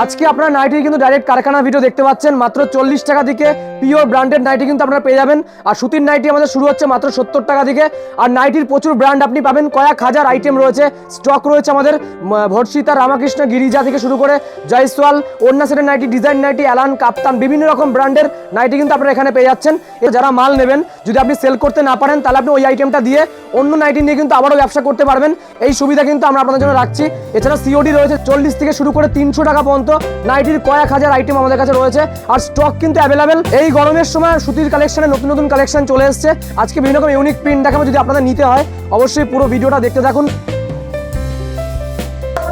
আজকে আপনারা নাইটি কিন্তু ডাইরেক্ট কারখানা ভিডিও দেখতে পাচ্ছেন। মাত্র 40 টাকা থেকে পিওর ব্র্যান্ডেড নাইটি কিন্তু আপনারা পেয়ে যাবেন। আর সুতির নাইটি আমাদের শুরু হচ্ছে মাত্র 70 টাকা থেকে। আর নাইটির প্রচুর ব্র্যান্ড আপনি পাবেন, কয়েক হাজার আইটেম রয়েছে, স্টক রয়েছে আমাদের। ভর্ষিতা, রামাকৃষ্ণ, গিরিজা থেকে শুরু করে জয়সওয়াল, ওড়না সেটের নাইটি, ডিজাইন নাইটি, অ্যালান, কাপ্তান, বিভিন্ন রকম ব্র্যান্ডের নাইটি কিন্তু আপনারা এখানে পেয়ে যাচ্ছেন। যারা মাল নেবেন, যদি আপনি সেল করতে না পারেন তাহলে আপনি ওই আইটেমটা দিয়ে অন্য নাইটি নিয়ে কিন্তু আবারও ব্যবসা করতে পারবেন। এই সুবিধা কিন্তু আমরা আপনাদের জন্য রাখছি। এছাড়া সিওডি রয়েছে 40 থেকে শুরু করে 300 টাকা পর্যন্ত নাইটির কয়েক হাজার আইটেম আমাদের কাছে রয়েছে। আর স্টক কিন্তু অ্যাভেলেবেল। এই গরমের সময় সুতির কালেকশনে নতুন নতুন কালেকশন চলে এসেছে। আজকে বিভিন্ন রকম ইউনিক প্রিন্ট দেখাবো। যদি আপনাদের নিতে হয় অবশ্যই পুরো ভিডিওটা দেখতে থাকুন।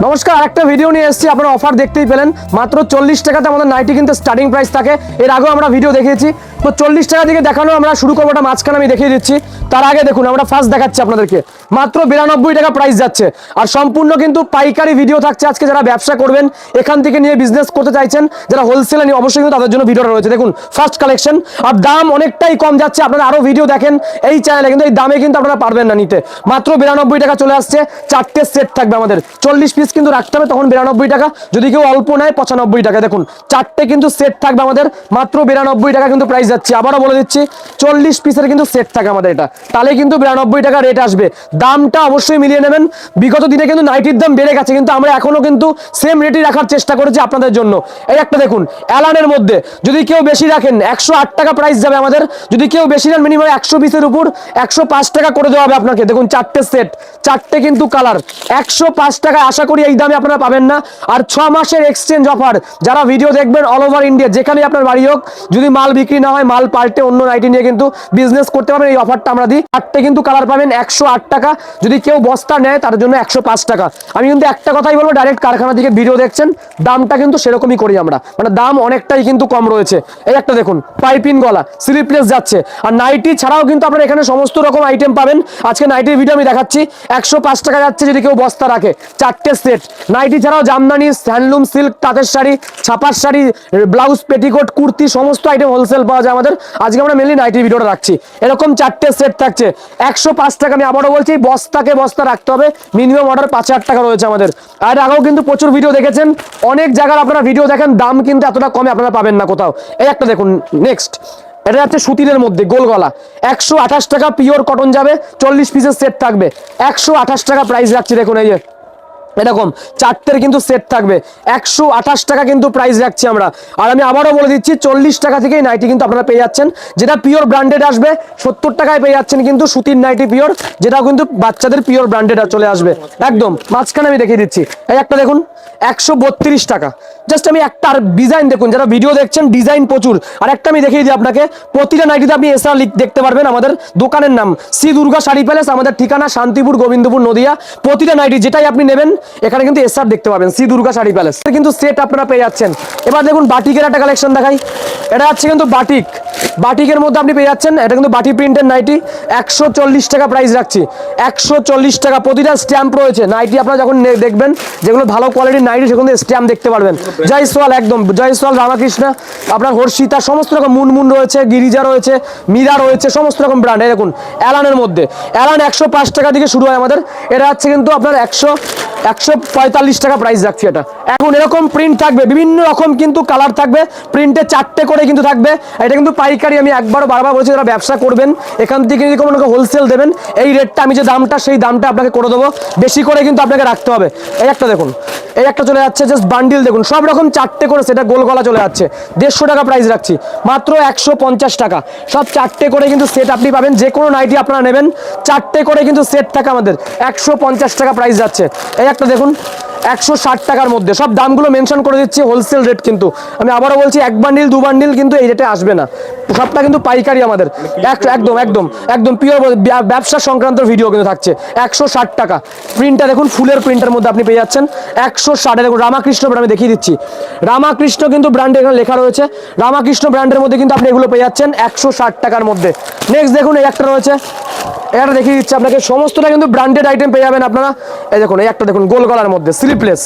নমস্কার, আরেকটা ভিডিও নিয়ে এসেছি। আপনারা অফার দেখতেই পেলেন, মাত্র 40 টাকাতে আমাদের নাইটি কিন্তু স্টার্টিং প্রাইস থাকে। এর আগেও আমরা ভিডিও দেখিয়েছি, তো 40 টাকা থেকে দেখানো আমরা শুরু করবো। ওটা মাঝখানে আমি দেখিয়ে দিচ্ছি। তার আগে দেখুন, আমরা ফার্স্ট দেখাচ্ছি আপনাদেরকে, মাত্র 92 টাকা প্রাইস যাচ্ছে। আর সম্পূর্ণ কিন্তু পাইকারি ভিডিও থাকছে আজকে। যারা ব্যবসা করবেন, এখান থেকে নিয়ে বিজনেস করতে চাইছেন, যারা হোলসেলে নিয়ে, অবশ্যই কিন্তু তাদের জন্য ভিডিওটা রয়েছে। দেখুন ফার্স্ট কালেকশন। আর দাম অনেকটাই কম যাচ্ছে। আপনারা আরো ভিডিও দেখেন এই চ্যানেলে, কিন্তু এই দামে কিন্তু আপনারা পারবেন না নিতে। মাত্র 92 টাকা চলে আসছে। 4টে সেট থাকবে আমাদের, 40 পিস কিন্তু রাখতে হবে, তখন 92 টাকা। যদি কেউ অল্প নেয় 95 টাকা। দেখুন 4টে কিন্তু সেট থাকবে আমাদের, মাত্র 92 টাকা কিন্তু প্রাইস যাচ্ছে। আবারও বলে দিচ্ছি, 40 পিসের কিন্তু সেট থাকে আমাদের এটা, তাহলে কিন্তু 92 টাকা রেট আসবে। দামটা অবশ্যই মিলিয়ে নেবেন। বিগত দিনে কিন্তু নাইটির দাম বেড়ে গেছে, কিন্তু আমরা এখনো কিন্তু সেম রেটই রাখার চেষ্টা করেছি আপনাদের জন্য। এই একটা দেখুন, অ্যালানের মধ্যে যদি কেউ বেশি রাখেন 108 টাকা প্রাইস যাবে আমাদের। যদি কেউ বেশি নেন, মিনিমাম 100 পিসের উপর 105 টাকা করে দেওয়া হবে আপনাকে। দেখুন 4টে সেট, 4টে কিন্তু কালার, 105 টাকা। আশা করি এই দামে আপনারা পাবেন না। আর 6 মাসের এক্সচেঞ্জ অফার। যারা ভিডিও দেখবেন অল ওভার ইন্ডিয়া, যেখানে আপনার বাড়ি হোক, যদি মাল বিক্রি না হয়, মাল পাল্টে অন্য নাইটি নিয়ে কিন্তু বিজনেস করতে পারবেন। এই অফারটা আমরা দিই। 4টে কিন্তু কালার পাবেন 108 টাকা। যদি কেউ বস্তা নেয় তার জন্য 105 টাকা। আমি কিন্তু একটা কথাই বলবো, ডাইরেক্ট কারখানা থেকে ভিডিও দেখছেন, দামটা কিন্তু সেরকমই করি আমরা, মানে দাম অনেকটাই কিন্তু কম রয়েছে। এই একটা দেখুন, পাইপিং গলা, স্লিপলেস যাচ্ছে। আর নাইটি ছাড়াও কিন্তু আপনারা এখানে সমস্ত রকম আইটেম পাবেন। আজকে নাইটির ভিডিও আমি দেখাচ্ছি, 105 টাকা যাচ্ছে যদি কেউ বস্তা রাখে। 4টে সেট নাইটি ছাড়াও জামদানি, হ্যান্ডলুম, সিল্ক, তাঁতের শাড়ি, ছাপার শাড়ি, ব্লাউজ, পেটিকোট, কুর্তি, সমস্ত আইটেম হোলসেল পাওয়া যায় আমাদের। আজকে আমরা মেনলি নাইটির ভিডিওটা রাখছি। এরকম 4টে সেট থাকছে 105 টাকা। আমি আবারও বলছি, বস্তাকে বস্তা রাখতে হবে। মিনিমাম অর্ডার 5000 টাকা রয়েছে আমাদের। আর আগেও কিন্তু প্রচুর ভিডিও দেখেছেন, অনেক জায়গার আপনারা ভিডিও দেখেন, দাম কিন্তু এতটা কমে আপনারা পাবেন না কোথাও। এই একটা দেখুন নেক্সট, এটা যাচ্ছে সুতিরের মধ্যে গোল গলা, 128 টাকা পিওর কটন যাবে। 40 পিসের সেট থাকবে, 128 টাকা প্রাইস রাখছি। দেখুন এই যে এরকম 4টের কিন্তু সেট থাকবে, 128 টাকা কিন্তু প্রাইস রাখছি আমরা। আর আমি আবারও বলে দিচ্ছি, 40 টাকা থেকেই নাইটি কিন্তু আপনারা পেয়ে যাচ্ছেন। যেটা পিওর ব্র্যান্ডেড আসবে 70 টাকায় পেয়ে যাচ্ছেন কিন্তু সুতির নাইটি পিওর, যেটাও কিন্তু বাচ্চাদের পিওর ব্র্যান্ডেড চলে আসবে একদম। মাঝখানে আমি দেখিয়ে দিচ্ছি, এই একটা দেখুন 132 টাকা। জাস্ট আমি একটা ডিজাইন দেখুন, যারা ভিডিও দেখছেন ডিজাইন প্রচুর। আর একটা আমি দেখিয়ে দিই আপনাকে, প্রতিটা নাইটিতে আপনি এসআর দেখতে পারবেন। আমাদের দোকানের নাম শ্রী দুর্গা শাড়ি প্যালেস, আমাদের ঠিকানা শান্তিপুর, গোবিন্দপুর, নদিয়া। প্রতিটা নাইটি যেটাই আপনি নেবেন এখানে কিন্তু এসআর দেখতে পাবেন, শ্রী দুর্গা শাড়ি প্যালেস কিন্তু সেট আপনারা পেয়ে যাচ্ছেন। এবার দেখুন বাটিকের একটা কালেকশন দেখাই। এটা হচ্ছে কিন্তু বাটিক, বাটিকের মধ্যে আপনি পেয়ে যাচ্ছেন। এটা কিন্তু বাটি প্রিন্টের নাইটি, 140 টাকা প্রাইস রাখছি। 140 টাকা, প্রতিটা স্ট্যাম্প রয়েছে। নাইটি আপনারা যখন দেখবেন, যেগুলো ভালো কোয়ালিটির নাইটি, সেগুলো স্ট্যাম্প দেখতে পারবেন। জয়সওয়াল, একদম জয়সওয়াল, রামাকৃষ্ণ, আপনার হর্ষিতা, সমস্ত রকম, মুনমুন রয়েছে, গিরিজা রয়েছে, মীরা রয়েছে, সমস্ত রকম ব্র্যান্ড। দেখুন অ্যালানের মধ্যে, অ্যালান 105 টাকা থেকে শুরু হয় আমাদের। এটা হচ্ছে কিন্তু আপনার 145 টাকা প্রাইস রাখছি এটা। এখন এরকম প্রিন্ট থাকবে, বিভিন্ন রকম কিন্তু কালার থাকবে, প্রিন্টে 4টে করে কিন্তু থাকবে। এটা কিন্তু পাইকারি, আমি একবারও বারবার বলছি, যারা ব্যবসা করবেন এখান থেকে যদি কোনো হোলসেল দেবেন, এই রেটটা আমি যে দামটা, সেই দামটা আপনাকে করে দেবো। বেশি করে কিন্তু আপনাকে রাখতে হবে। এই একটা দেখুন, এই একটা চলে যাচ্ছে জাস্ট বান্ডিল, দেখুন সব রকম 4টে করে, সেটা গোল গলা চলে যাচ্ছে। 150 টাকা প্রাইস রাখছি, মাত্র 150 টাকা। সব 4টে করে কিন্তু সেট আপনি পাবেন। যে কোনো নাইটি আপনারা নেবেন, 4টে করে কিন্তু সেট থাকে আমাদের, 150 টাকা প্রাইস যাচ্ছে। এই একটা দেখুন 160 টাকার মধ্যে, সব দামগুলো মেনশন করে দিচ্ছি, হোলসেল রেট কিন্তু। আমি আবারও বলছি, 1 বান্ডিল 2 বান্ডিল কিন্তু এই রেটে আসবে না, সবটা কিন্তু পাইকারি আমাদের। একদম একদম একদম পিওর ব্যবসা সংক্রান্ত ভিডিও কিন্তু থাকছে। 160 টাকা। প্রিন্টটা দেখুন, ফুলের প্রিন্টের মধ্যে আপনি পেয়ে যাচ্ছেন 160। দেখুন রামাকৃষ্ণ ব্র্যান্ড, আমি দেখিয়ে দিচ্ছি, রামাকৃষ্ণ কিন্তু ব্র্যান্ড এখানে লেখা রয়েছে। রামাকৃষ্ণ ব্র্যান্ডের মধ্যে কিন্তু আপনি এগুলো পেয়ে যাচ্ছেন 160 টাকার মধ্যে। নেক্সট দেখুন, এই একটা রয়েছে, এটা দেখিয়ে দিচ্ছি আপনাকে, সমস্তটা কিন্তু ব্র্যান্ডেড আইটেম পেয়ে যাবেন আপনারা। এই দেখুন, এই একটা দেখুন গোল গলার মধ্যে স্লিপলেস,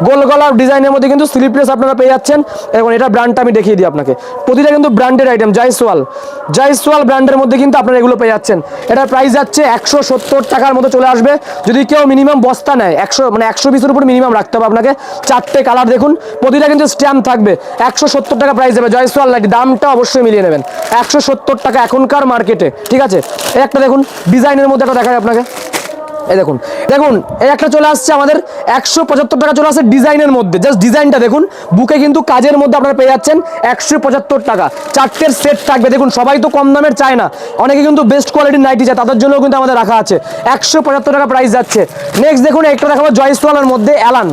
গোল গলার ডিজাইনের মধ্যে কিন্তু স্লিপলেস আপনারা পেয়ে যাচ্ছেন। এবং এটা ব্র্যান্ডটা আমি দেখিয়ে দিই আপনাকে, প্রতিটা কিন্তু ব্র্যান্ডেড আইটেম, জয়সওয়াল ব্র্যান্ডের মধ্যে কিন্তু আপনারা এগুলো পেয়ে যাচ্ছেন। এটার প্রাইস যাচ্ছে 170 টাকার মতো চলে আসবে। যদি কেউ মিনিমাম বস্তা নেয় 100 পিসের উপর মিনিমাম রাখতে হবে আপনাকে। 4টে কালার দেখুন, প্রতিটা কিন্তু স্ট্যাম্প থাকবে। 170 টাকা প্রাইস দেবে জয়সওয়াল নাইটি, দামটা অবশ্যই মিলিয়ে নেবেন। 170 টাকা এখনকার মার্কেটে, ঠিক আছে। এই একটা দেখুন ডিজাইনের মধ্যে একটা দেখায় আপনাকে, এই দেখুন দেখুন এই একটা চলে আসছে আমাদের 175 টাকা চলে আসছে ডিজাইনের মধ্যে। জাস্ট ডিজাইনটা দেখুন, বুকে কিন্তু কাজের মধ্যে আপনারা পেয়ে যাচ্ছেন 175 টাকা। 4টের সেট থাকবে। দেখুন সবাই তো কম দামের চায় না, অনেকে কিন্তু বেস্ট কোয়ালিটির নাইটি চায়, তাদের জন্য কিন্তু আমাদের রাখা আছে। 175 টাকা প্রাইস যাচ্ছে। নেক্সট দেখুন একটা দেখাবো জয়সওয়ালের মধ্যে অ্যালান,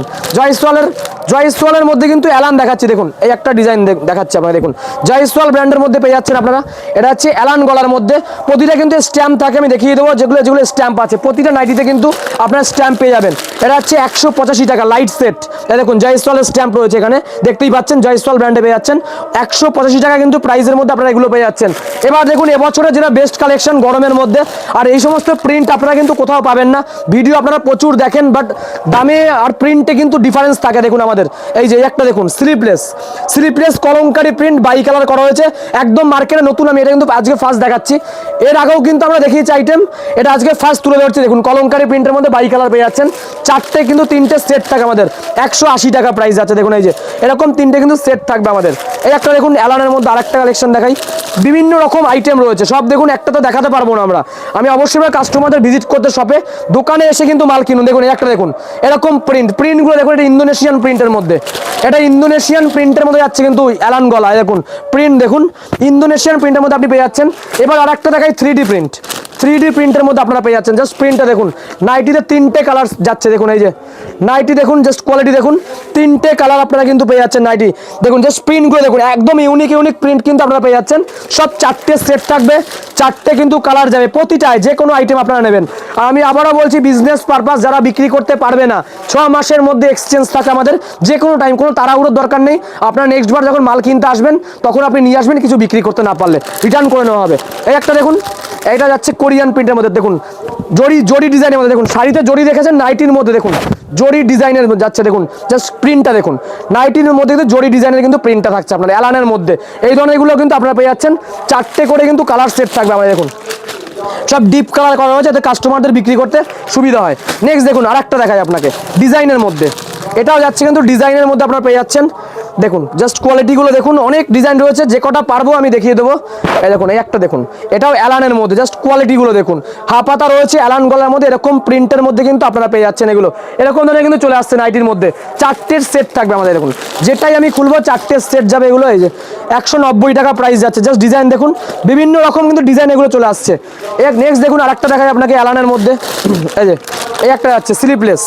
জয়সওয়ালের মধ্যে কিন্তু অ্যালান দেখাচ্ছি। দেখুন এই একটা ডিজাইন দেখাচ্ছে আপনারা, দেখুন জয়সওয়াল ব্র্যান্ডের মধ্যে পেয়ে যাচ্ছেন আপনারা। এটা হচ্ছে অ্যালান গলার মধ্যে, প্রতিটা কিন্তু স্ট্যাম্প থাকে, আমি দেখিয়ে দেবো যেগুলো স্ট্যাম্প আছে। প্রতিটা নাইটিতে কিন্তু আপনারা স্ট্যাম্প পেয়ে যাবেন। এটা হচ্ছে 185 টাকা লাইট সেট। দেখুন জয়সওয়ালের স্ট্যাম্প রয়েছে এখানে, দেখতেই পাচ্ছেন জয়সওয়াল ব্র্যান্ডে পেয়ে যাচ্ছেন 185 টাকা কিন্তু প্রাইসের মধ্যে আপনারা এগুলো পেয়ে যাচ্ছেন। এবার দেখুন এবছরে যেটা বেস্ট কালেকশন গরমের মধ্যে, আর এই সমস্ত প্রিন্ট আপনারা কিন্তু কোথাও পাবেন না। ভিডিও আপনারা প্রচুর দেখেন, বাট দামে আর প্রিন্টে কিন্তু ডিফারেন্স থাকে। দেখুন আমাদের এই যে একটা দেখুন স্লিপলেস কলমকারী প্রিন্ট বাই কালার করা হয়েছে, একদম মার্কেটে নতুন। আমি এটা কিন্তু আজকে ফার্স্ট দেখাচ্ছি, এর আগেও কিন্তু আমরা দেখিয়েছি আইটেম, এটা আজকে ফার্স্ট তুলে ধরছি। দেখুন কলমকারী প্রিন্টের মধ্যে বাই কালার পেয়ে যাচ্ছেন। 4টে কিন্তু 3টে সেট থাকে আমাদের, 180 টাকা প্রাইস আছে। দেখুন এই যে এরকম 3টে কিন্তু সেট থাকবে আমাদের। এই একটা দেখুন অ্যালানের মধ্যে আরেকটা কালেকশন দেখাই, বিভিন্ন রকম আইটেম রয়েছে সব। দেখুন একটা তো দেখাতে পারবো না আমরা, আমি অবশ্যই কাস্টমারদের ভিজিট করতে শপে দোকানে এসে কিন্তু মাল কিনুন। দেখুন এই একটা দেখুন এরকম প্রিন্টগুলো দেখুন, এটা ইন্দোনেশিয়ান প্রিন্টের মধ্যে, এটা ইন্দোনেশিয়ান প্রিন্টের মধ্যে যাচ্ছে কিন্তু অ্যালান গলা। দেখুন প্রিন্ট দেখুন ইন্দোনেশিয়ান প্রিন্টের মধ্যে আপনি পেয়ে যাচ্ছেন। এবার আরেকটা দেখাই 3D প্রিন্টের মধ্যে আপনারা পেয়ে যাচ্ছেন। জাস্ট প্রিন্টটা দেখুন, নাইটিতে 3টে কালার যাচ্ছে। দেখুন এই যে নাইটি দেখুন, জাস্ট কোয়ালিটি দেখুন, 3টে কালার আপনারা কিন্তু পেয়ে যাচ্ছেন নাইটি। দেখুন জাস্ট প্রিন্টগুলো দেখুন, একদম ইউনিক প্রিন্ট কিন্তু আপনারা পেয়ে যাচ্ছেন। সব 4টে সেট থাকবে, 4টে কিন্তু কালার যাবে প্রতিটায়, যে কোনো আইটেম আপনারা নেবেন। আর আমি আবারও বলছি, বিজনেস পারপাস যারা বিক্রি করতে পারবে না, 6 মাসের মধ্যে এক্সচেঞ্জ থাকে আমাদের, যে কোনো টাইম, কোনো তাড়াহুড়োর দরকার নেই। আপনারা নেক্সট বার যখন মাল কিনতে আসবেন তখন আপনি নিয়ে আসবেন, কিছু বিক্রি করতে না পারলে রিটার্ন করে নেওয়া হবে। এই একটা দেখুন, এইটা যাচ্ছে কোরিয়ান প্রিন্টের মধ্যে। দেখুন জরি ডিজাইনের মধ্যে, দেখুন শাড়িতে জরি দেখেছেন, নাইটির মধ্যে দেখুন জরি ডিজাইনের যাচ্ছে। দেখুন জাস্ট প্রিন্টটা দেখুন, নাইটির মধ্যে কিন্তু জরি ডিজাইনের কিন্তু প্রিন্টটা থাকছে আপনার অ্যালানের মধ্যে। এই ধরনেরগুলো কিন্তু আপনারা পেয়ে যাচ্ছেন। 4টে করে কিন্তু কালার সেট থাকবে আমাদের। দেখুন সব ডিপ কালার করা হয়েছে যাতে কাস্টমারদের বিক্রি করতে সুবিধা হয়। নেক্সট দেখুন আরেকটা দেখাই আপনাকে ডিজাইনের মধ্যে, এটাও যাচ্ছে কিন্তু ডিজাইনের মধ্যে আপনারা পেয়ে যাচ্ছেন। দেখুন জাস্ট কোয়ালিটিগুলো দেখুন, অনেক ডিজাইন রয়েছে, যে কটা পারবো আমি দেখিয়ে দেবো। এই দেখুন এই একটা দেখুন, এটাও অ্যালানের মধ্যে, জাস্ট কোয়ালিটিগুলো দেখুন। হাফাতা রয়েছে অ্যালান গলার মধ্যে, এরকম প্রিন্টের মধ্যে কিন্তু আপনারা পেয়ে যাচ্ছেন। এগুলো এরকম ধরনের কিন্তু চলে আসছে নাইটির মধ্যে। 4টের সেট থাকবে আমাদের। দেখুন যেটাই আমি খুলবো 4টে সেট যাবে এগুলো। এই যে 190 টাকা প্রাইস যাচ্ছে। জাস্ট ডিজাইন দেখুন, বিভিন্ন রকম কিন্তু ডিজাইন এগুলো চলে আসছে। নেক্সট দেখুন আরেকটা দেখাই আপনাকে অ্যালানের মধ্যে, এই যে এই একটা যাচ্ছে স্লিপলেস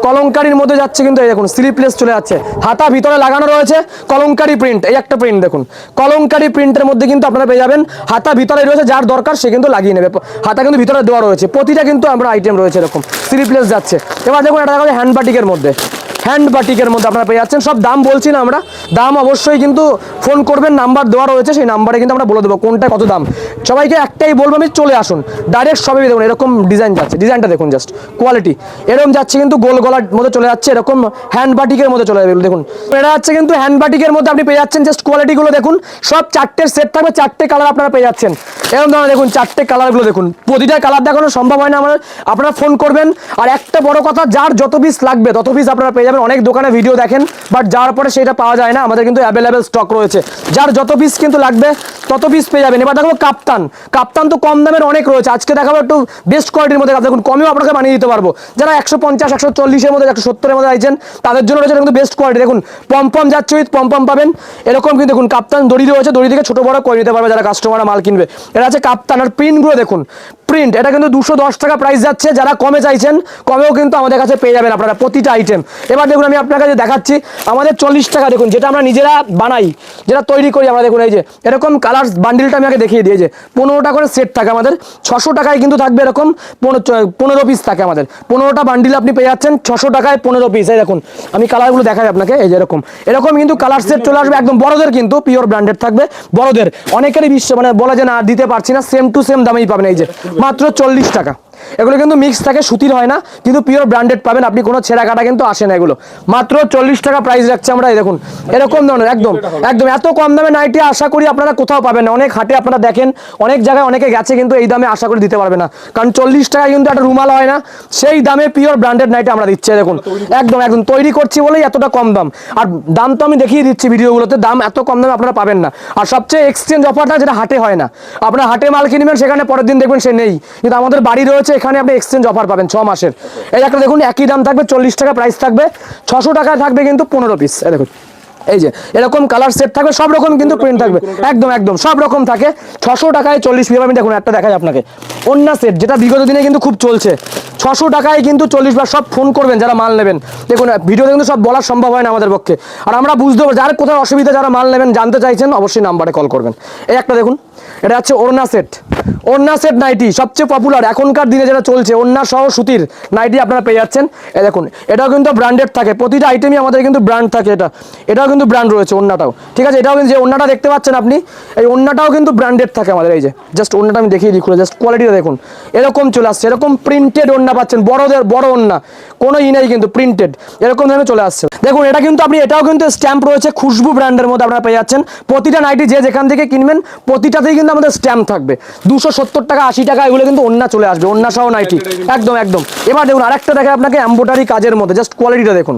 কলমকারির মধ্যে যাচ্ছে কিন্তু। এই দেখুন স্লিপলেস চলে যাচ্ছে, হাতা ভিতরে লাগানো রয়েছে, কলমকারি প্রিন্ট। এই একটা প্রিন্ট দেখুন, কলমকারি প্রিন্টের মধ্যে কিন্তু আপনারা পেয়ে যাবেন। হাতা ভিতরে রয়েছে, যার দরকার সে কিন্তু লাগিয়ে নেবে। হাতা কিন্তু ভিতরে দেওয়া রয়েছে, প্রতিটা কিন্তু আমরা আইটেম রয়েছে এরকম স্লিপলেস যাচ্ছে। এবার দেখুন এটা দেখা যায় হ্যান্ড বাটিকের মধ্যে, আপনারা পেয়ে যাচ্ছেন। সব দাম বলছি না আমরা, দাম অবশ্যই কিন্তু ফোন করবেন, নাম্বার দেওয়া রয়েছে, সেই নাম্বারে কিন্তু আমরা বলে দেবো কোনটা কত দাম। সবাইকে একটাই বলবো আমি, চলে আসুন ডাইরেক্ট সবই। দেখুন এরকম ডিজাইন যাচ্ছে, ডিজাইনটা দেখুন জাস্ট কোয়ালিটি এরকম যাচ্ছে কিন্তু, গোল গলার মধ্যে চলে যাচ্ছে, এরকম হ্যান্ড বাটিকের মধ্যে চলে যাবে। দেখুন এটা যাচ্ছে কিন্তু হ্যান্ড বাটিকের মধ্যে আপনি পেয়ে যাচ্ছেন। জাস্ট কোয়ালিটিগুলো দেখুন, সব 4টের সেট থাকবে, 4টে কালার আপনারা পেয়ে যাচ্ছেন। এরকম ধরনের দেখুন 4টে কালারগুলো দেখুন, প্রতিটা কালার দেখানো সম্ভব হয় না আমার, আপনারা ফোন করবেন। আর একটা বড় কথা, যার যত পিস লাগবে তত পিস আপনারা পেয়ে যাবেন। অনেক দোকানে ভিডিও দেখেন, বাট যাওয়ার পরে সেটা পাওয়া যায় না, আমাদের কিন্তু অ্যাভেলেবেল স্টক রয়েছে। যার যত পিস কিন্তু লাগবে তত পিস পেয়ে যাবেন। এবার দেখো কাপ্তান তো কম দামের অনেক রয়েছে, আজকে দেখাবো একটু বেস্ট কোয়ালিটির মধ্যে। দেখুন কমেও আপনাকে বানিয়ে দিতে পারবো, যারা 150, 140-এর মধ্যে, 170-এর মধ্যে আইছেন তাদের জন্য রয়েছে কিন্তু বেস্ট কোয়ালিটি। দেখুন পম যাচ্ছে, উইথ পম পাবেন এরকম কিন্তু। দেখুন কাপ্তান দড়ি রয়েছে, দড়ি থেকে ছোট বড় করে নিতে পারবে যারা কাস্টমাররা মাল কিনবে। এটা আছে কাপ্তান। আর প্রিন্টগুলো দেখুন, প্রিন্ট এটা কিন্তু 210 টাকা প্রাইস যাচ্ছে। যারা কমে চাইছেন কমেও কিন্তু আমাদের কাছে পেয়ে যাবেন আপনারা প্রতিটা আইটেম। এবার দেখুন আমি আপনার কাছে দেখাচ্ছি আমাদের 40 টাকা, দেখুন যেটা আমরা নিজেরা বানাই, যেটা তৈরি করি আমরা। দেখুন এই যে এরকম কালার বান্ডিলটা আমি আগে দেখিয়ে দিই, যে 15টা করে সেট থাকে আমাদের। 600 টাকায় কিন্তু থাকবে, এরকম 15 পিস থাকে আমাদের। 15টা বান্ডিল আপনি পেয়ে যাচ্ছেন 600 টাকায় 15 পিস। এই দেখুন আমি কালারগুলো দেখাই আপনাকে, এই যে এরকম কিন্তু কালার সেট চলে আসবে একদম বড়দের, কিন্তু পিওর ব্র্যান্ডেড থাকবে বড়দের। অনেকেরই মানে বলে যে না দিতে পারছি না, সেম টু সেম দামেই পাবেন। এই যে মাত্র 40 টাকা। এগুলো কিন্তু মিক্স থাকে, সুতির হয় না, কিন্তু পিওর ব্র্যান্ডেড পাবেন আপনি, কোনো ছেঁড়া কাটা কিন্তু আসে না এগুলো। মাত্র 40 টাকা প্রাইস রাখছে আমরা। এই দেখুন এরকম ধরনের একদম একদম এত কম দামে নাইটি আশা করি আপনারা কোথাও পাবেন না। অনেক হাটে আপনারা দেখেন, অনেক জায়গায় অনেকে গেছে, কিন্তু এই দামে আশা করি দিতে পারবে না, কারণ 40 টাকায় কিন্তু একটা রুমাল হয় না, সেই দামে পিওর ব্র্যান্ডেড নাইটি আমরা দিচ্ছি। দেখুন একদম একদম তৈরি করছি বলেই এতটা কম দাম, আর দাম তো আমি দেখিয়ে দিচ্ছি ভিডিওগুলোতে, দাম এত কম দামে আপনারা পাবেন না। আর সবচেয়ে এক্সচেঞ্জ অফারটা যেটা হাটে হয় না, আপনারা হাটে মাল কিনবেন, সেখানে পরের দিন দেখবেন সে নেই, কিন্তু আমাদের বাড়ি রয়েছে এখানে, আপনি এক্সচেঞ্জ অফার পাবেন 6 মাসের। এই একটা দেখুন একই দাম থাকবে, 40 টাকা প্রাইস থাকবে, 600 টাকায় থাকবে কিন্তু 15 পিস। এই দেখুন এই যে এরকম কালার সেট থাকবে, সব রকম কিন্তু প্রিন্ট থাকবে, একদম একদম সব রকম থাকে। 600 টাকায় 40 পিস। আমি দেখুন একটা দেখাই আপনাকে, ওন্না সেট, যেটা বিগত দিনে কিন্তু খুব চলছে, 600 টাকায় কিন্তু 40 বার। সব ফোন করবেন যারা মাল নেবেন, দেখুন ভিডিওতে কিন্তু সব বলা সম্ভব হয় না আমাদের পক্ষে, আর আমরা বুঝতে পারবো যার কোথায় অসুবিধা, যারা মাল নেবেন জানতে চাইছেন অবশ্যই নাম্বারে কল করবেন। এই একটা দেখুন, এটা হচ্ছে ওড়না সেট। ওড়না সেট নাইটি সবচেয়ে পপুলার এখনকার দিনে যেটা চলছে, ওড়না সহ সুতির নাইটি আপনারা পেয়ে যাচ্ছেন। এই দেখুন এটাও কিন্তু ব্র্যান্ডেড থাকে, প্রতিটা আইটেমই আমাদের কিন্তু ব্র্যান্ড থাকে। এটাও কিন্তু ব্র্যান্ড রয়েছে, ওড়নাটাও ঠিক আছে। এটাও কিন্তু যে ওড়নাটা দেখতে পাচ্ছেন আপনি, এই ওড়নাটাও কিন্তু ব্র্যান্ডেড থাকে আমাদের। এই যে জাস্ট ওড়নাটা আমি দেখিয়ে দিই খুলে, জাস্ট কোয়ালিটিটা দেখুন, এরকম চলে আসছে, এরকম প্রিন্টেড ওড়না পাচ্ছেন, বড়দের বড় ওড়না, কোনো ই নেই কিন্তু, প্রিন্টেড এরকম ধরনের চলে আসছে। দেখুন এটা কিন্তু আপনি, এটাও কিন্তু স্ট্যাম্প রয়েছে, খুশবু ব্র্যান্ডের মধ্যে আপনারা পেয়ে যাচ্ছেন। প্রতিটা নাইটি যে যেখান থেকে কিনবেন প্রতিটাতেই কিন্তু আমাদের স্ট্যাম্প থাকবে। 270 টাকা 80 টাকা এগুলো কিন্তু ওড়না চলে আসবে, ওড়না সহ নাইটি একদম একদম। এবার দেখুন আরেকটা দেখে আপনাকে, এমব্রয়ডারি কাজের মধ্যে, জাস্ট কোয়ালিটিটা দেখুন,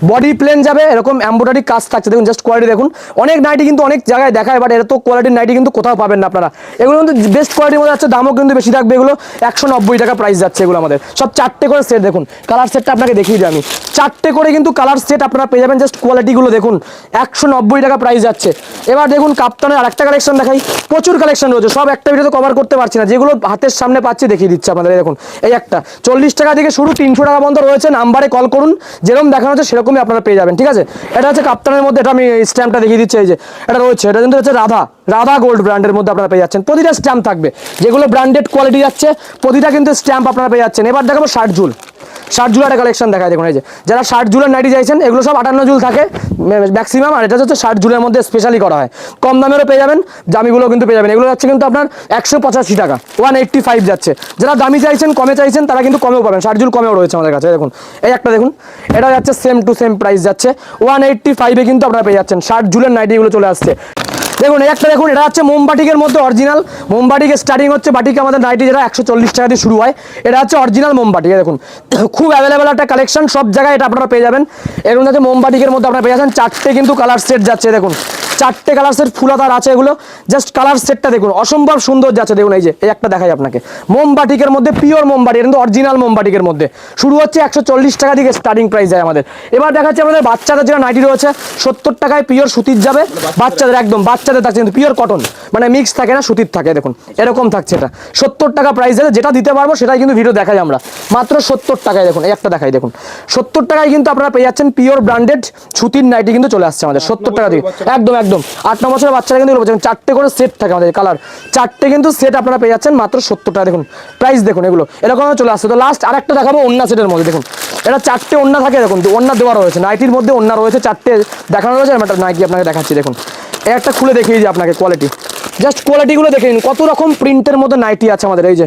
বডি প্লেন যাবে, এরকম এমব্রয়ডারি কাজ থাকছে, দেখুন জাস্ট কোয়ালিটি দেখুন। অনেক নাইটি কিন্তু অনেক জায়গায় দেখায়, বাট এত কোয়ালিটির নাইটি কিন্তু কোথাও পাবেন না আপনারা। এগুলো কিন্তু বেস্ট কোয়ালিটির মধ্যে আছে, দামও কিন্তু বেশি থাকবে। এগুলো 190 টাকা প্রাইস যাচ্ছে এগুলো আমাদের। সব 4টে করে সেট, দেখুন কালার সেটটা আপনাকে দেখিয়ে দিই আমি, 4টে করে কিন্তু কালার সেট আপনারা পেয়ে যাবেন। জাস্ট কোয়ালিটিগুলো দেখুন, 190 টাকা প্রাইস যাচ্ছে। এবার দেখুন কাপ্তানের আরেকটা কালেকশন দেখাই, প্রচুর কালেকশন রয়েছে, সব একটা ভিডিওতে কভার করতে পারছি না, যেগুলো হাতের সামনে পাচ্ছি দেখিয়ে দিচ্ছি আপনাদের। দেখুন এই একটা 40 টাকা থেকে শুরু, 300 টাকা পর্যন্ত রয়েছে। নাম্বারে কল করুন, যেরকম দেখানো হচ্ছে সেরকমই আপনারা পেয়ে যাবেন, ঠিক আছে। এটা হচ্ছে কাপ্তানের মধ্যে, এটা আমি স্ট্যাম্পটা দেখিয়ে দিচ্ছি, এই যে এটা রয়েছে, এটা কিন্তু হচ্ছে রাধা গোল্ড ব্র্যান্ডের মধ্যে আপনারা পেয়ে যাচ্ছেন। প্রতিটা স্ট্যাম্প থাকবে, যেগুলো ব্র্যান্ডেড কোয়ালিটি যাচ্ছে প্রতিটা কিন্তু স্ট্যাম্প আপনারা পেয়ে যাচ্ছেন। এবার দেখাবো শার্ট ঝুল, শার্ট ঝুলার কালেকশন দেখায়। দেখুন এই যে যারা শার্ট ঝুলের নাইটি চাইছেন, এগুলো সব 58 ঝুল থাকে ম্যাক্সিমাম, আর এটা হচ্ছে শার্ট ঝুলের মধ্যে স্পেশালি করা হয়। কম দামেরও পেয়ে যাবেন, দামিগুলো কিন্তু পেয়ে যাবেন। এগুলো যাচ্ছে কিন্তু আপনার 185 টাকা, 185 যাচ্ছে। যারা দামি চাইছেন, কমে চাইছেন, তারা কিন্তু কমেও পাবেন, শার্ট ঝুল কমেও রয়েছে আমাদের কাছে। দেখুন এই একটা দেখুন, এটা যাচ্ছে সেম টু সেম প্রাইস যাচ্ছে, 185-এ কিন্তু আপনারা পেয়ে যাচ্ছেন শার্ট ঝুলের নাইটিগুলো চলে আসছে। দেখুন এই একটা দেখুন, এটা হচ্ছে মোমবাটিকের মধ্যে অরিজিনাল। মোমবাটিকে স্টার্টিং হচ্ছে বাটিক আমাদের নাইটি, যেটা 140 টাকা দিয়ে শুরু হয়। এটা হচ্ছে অরিজিনাল মোমবাটিক। দেখুন খুব অ্যাভেলেবেল একটা কালেকশন, সব জায়গায় এটা আপনারা পেয়ে যাবেন। এর মধ্যে মোমবাটিকের মধ্যে আপনারা পেয়ে যাচ্ছেন 4টে কিন্তু কালার সেট যাচ্ছে। দেখুন 4টে কালার সেট ফুলাতার আছে এগুলো, জাস্ট কালার সেটটা দেখুন অসম্ভব সুন্দর যাচ্ছে। দেখুন এই যে এই একটা দেখাই আপনাকে, মোমবাটিকের মধ্যে পিওর মোমবাটিক, কিন্তু অরিজিনাল মোমবাটিকের মধ্যে শুরু হচ্ছে 140 টাকা থেকে স্টার্টিং প্রাইস যায় আমাদের। এবার দেখাচ্ছে আমাদের বাচ্চাদের যেটা নাইটি রয়েছে, 70 টাকায় পিওর সুতির যাবে বাচ্চাদের, একদম বাচ্চাদের থাকছে কিন্তু পিওর কটন, মানে মিক্স থাকে না, সুতির থাকে। দেখুন এরকম থাকছে, এটা 70 টাকা প্রাইস আছে। যেটা দিতে পারবো সেটাই কিন্তু ভিডিও দেখাই আমরা, মাত্র 70 টাকায়। দেখুন এই একটা দেখাই, দেখুন 70 টাকায় কিন্তু আপনারা পেয়ে যাচ্ছেন পিওর ব্র্যান্ডেড সুতির নাইটি কিন্তু চলে আসছে আমাদের 70 টাকা থেকে, একদম একদম। 8-9 বছরের বাচ্চারা কিন্তু 4টে করে সেট থাকে আমাদের কালার, 4টে কিন্তু সেট আপনারা পেয়ে যাচ্ছেন মাত্র 70 টাকা। দেখুন প্রাইস দেখুন, এগুলো এরকম চলে আসছে। তো লাস্ট আরেকটা দেখাবো ওন্না সেটের মধ্যে। দেখুন এটা 4টে ওন্না থাকে, দেখুন ওন্না দেওয়া রয়েছে, নাইটির মধ্যে ওন্না রয়েছে 4টে দেখানো রয়েছে। আমি একটা নাইটি আপনাকে দেখাচ্ছি, দেখুন একটা খুলে দেখিয়ে দিই আপনাকে কোয়ালিটি, জাস্ট কোয়ালিটিগুলো দেখে নিন, কত রকম প্রিন্টের মধ্যে নাইটি আছে আমাদের। এই যে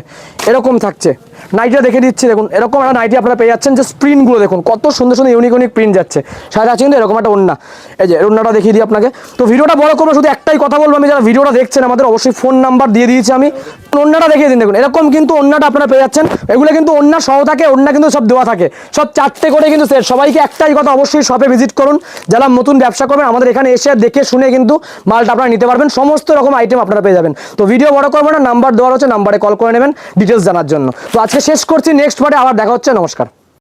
এরকম থাকছে, নাইটিটা দেখে দিচ্ছি, দেখুন এরকম একটা নাইটি আপনারা পেয়ে যাচ্ছেন। যে প্রিন্টগুলো দেখুন কত সুন্দর সুন্দর ইউনিক ইউনিক প্রিন্ট যাচ্ছে, সাথে আছে কিন্তু এরকম একটা ওন্না। এই যে ওন্নাটা দেখিয়ে দিই আপনাকে। তো ভিডিওটা বড় করবো, শুধু একটাই কথা বলবো আমি, যারা ভিডিওটা দেখছেন আমাদের অবশ্যই ফোন নাম্বার দিয়ে দিয়েছি আমি, ওন্নাটা দেখিয়ে দিন। দেখুন এরকম কিন্তু ওন্নাটা আপনারা পেয়ে যাচ্ছেন, এগুলো কিন্তু ওন্না সহ থাকে, ওন্না কিন্তু সব দেওয়া থাকে, সব 4টে করে কিন্তু সেট। সবাইকে একটাই কথা, অবশ্যই শপে ভিজিট করুন, যারা নতুন ব্যবসা করবেন আমাদের এখানে এসে দেখে শুনে কিন্তু মালটা আপনারা নিতে পারবেন, সমস্ত রকম আইটেম আপনারা পেয়ে যাবেন। তো ভিডিও বড় করবো না, নাম্বার দেওয়া হচ্ছে, নাম্বারে কল করে নেবেন ডিটেলস জানার জন্য। তো আজকে শেষ করছি, নেক্সট পার্টে আবার দেখা হচ্ছে, নমস্কার।